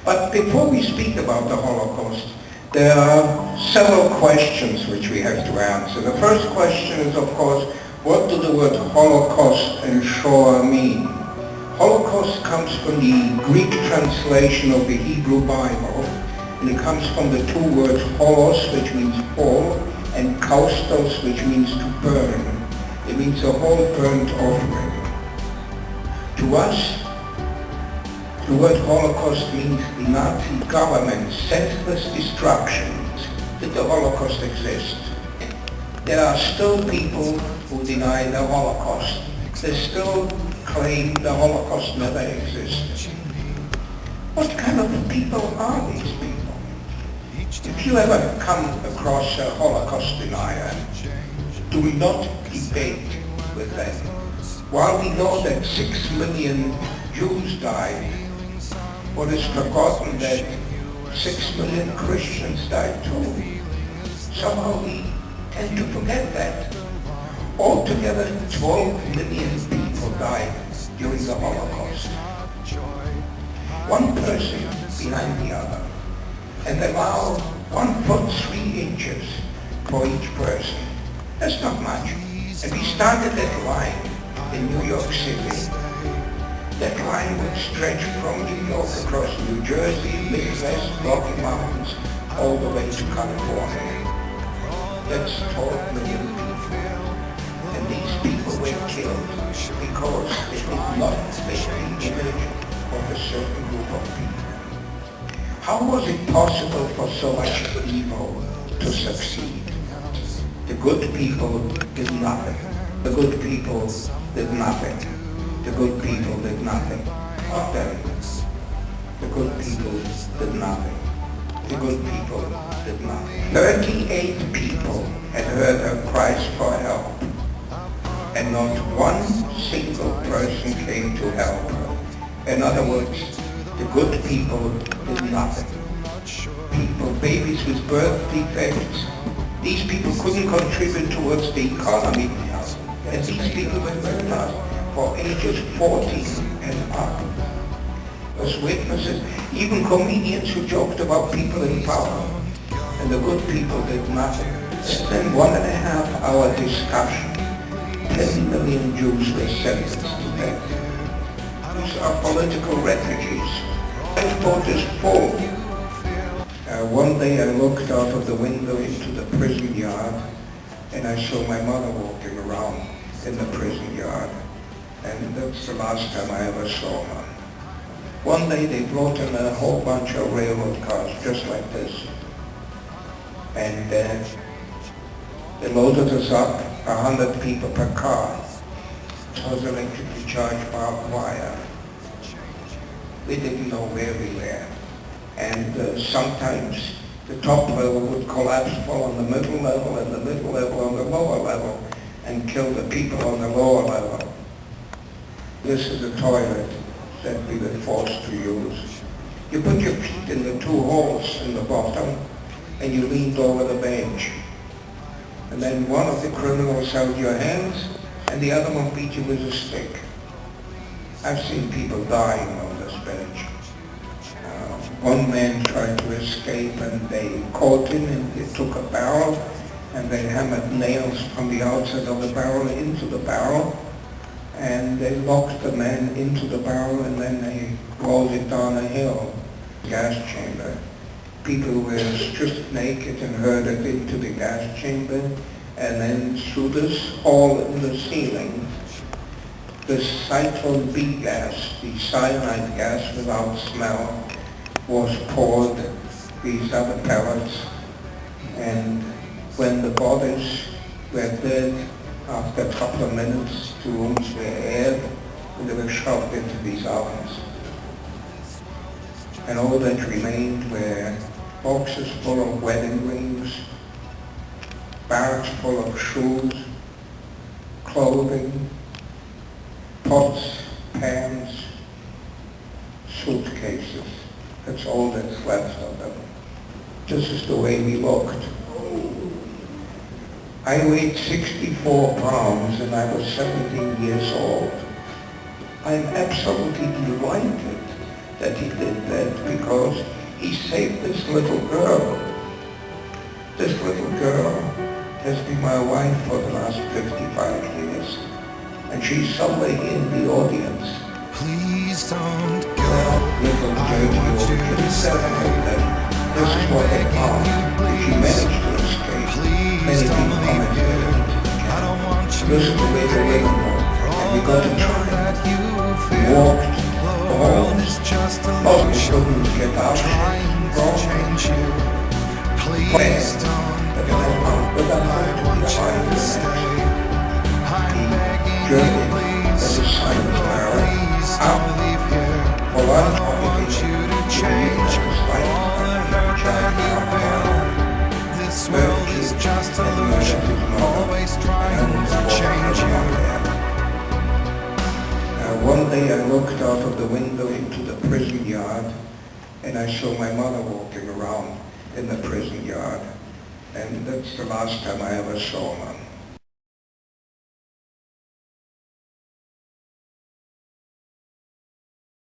But before we speak about the Holocaust, there are several questions which we have to answer. The first question is, of course, what do the word Holocaust and Shoah mean? Holocaust comes from the Greek translation of the Hebrew Bible, and it comes from the two words holos, which means whole, and kaustos, which means to burn. It means a whole burnt offering. To us, the word Holocaust means the Nazi government's senseless destruction. Did the Holocaust exist? There are still people who deny the Holocaust. They still claim the Holocaust never existed. What kind of people are these people? If you ever come across a Holocaust denier, do not debate with them. While we know that 6 million Jews died, what is forgotten that 6 million Christians died too. Somehow we tend to forget that. Altogether 12 million people died during the Holocaust. One person behind the other. And allow 1 foot 3 inches for each person. That's not much. And we started that line in New York City. That line would stretch from New York across New Jersey, Midwest, Rocky Mountains, all the way to California. That's 12 million people. And these people were killed because they did not make the image of a certain group of people. How was it possible for so much evil to succeed? The good people did nothing. The good people did nothing. The good people did nothing. Not them. The good people did nothing. The good people did nothing. 38 people had heard her cries for help, and not one single person came to help her. In other words, the good people did nothing. People, babies with birth defects, these people couldn't contribute towards the economy, and these people were murdered for ages 14 and up. As witnesses, even comedians who joked about people in power, and the good people did nothing. Then 1.5 hour discussion, 10 million Jews were sentenced to death. These are political refugees. The boat is full. One day I looked out of the window into the prison yard, and I saw my mother walking around in the prison yard. And that's the last time I ever saw her. One day they brought in a whole bunch of railroad cars, just like this. And they loaded us up, 100 people per car. It was electrically charged barbed wire. We didn't know where we were. And sometimes the top level would collapse, fall on the middle level, and the middle level on the lower level, and kill the people on the lower level. This is the toilet that we were forced to use. You put your feet in the 2 holes in the bottom, and you leaned over the bench. And then one of the criminals held your hands, and the other one beat you with a stick. I've seen people dying on this bench. One man tried to escape, and they caught him, and they took a barrel, and they hammered nails from the outside of the barrel into the barrel, and they locked the man into the barrel, and then they rolled it down a hill, gas chamber. People were stripped naked and herded into the gas chamber, and then through this hole in the ceiling, the cyclone B gas, the cyanide gas without smell, was poured. These are the pellets, and when the bodies were dead, after a couple of minutes, the rooms were aired, and they were shoved into these ovens. And all that remained were boxes full of wedding rings, bags full of shoes, clothing, pots, pans, suitcases. That's all that's left of them. This is the way we looked. I weighed 64 pounds and I was 17 years old. I'm absolutely delighted that he did that because he saved this little girl. This little girl has been my wife for the last 55 years, and she's somewhere in the audience. Please don't go. Little dirty old Dinizterz, this is what they found. She managed to escape. Many people commented. I don't want you Listen to me the way and we got to try. We walked the halls. Most couldn't get out. change you. Please don't go. I want you to stay. I'm begging you, please. Please don't leave here. I don't want you to change for all the hurt that you feel. This world is just illusion, always trying to change you. One day I looked out of the window into the prison yard, and I saw my mother walking around in the prison yard, and that's the last time I ever saw her.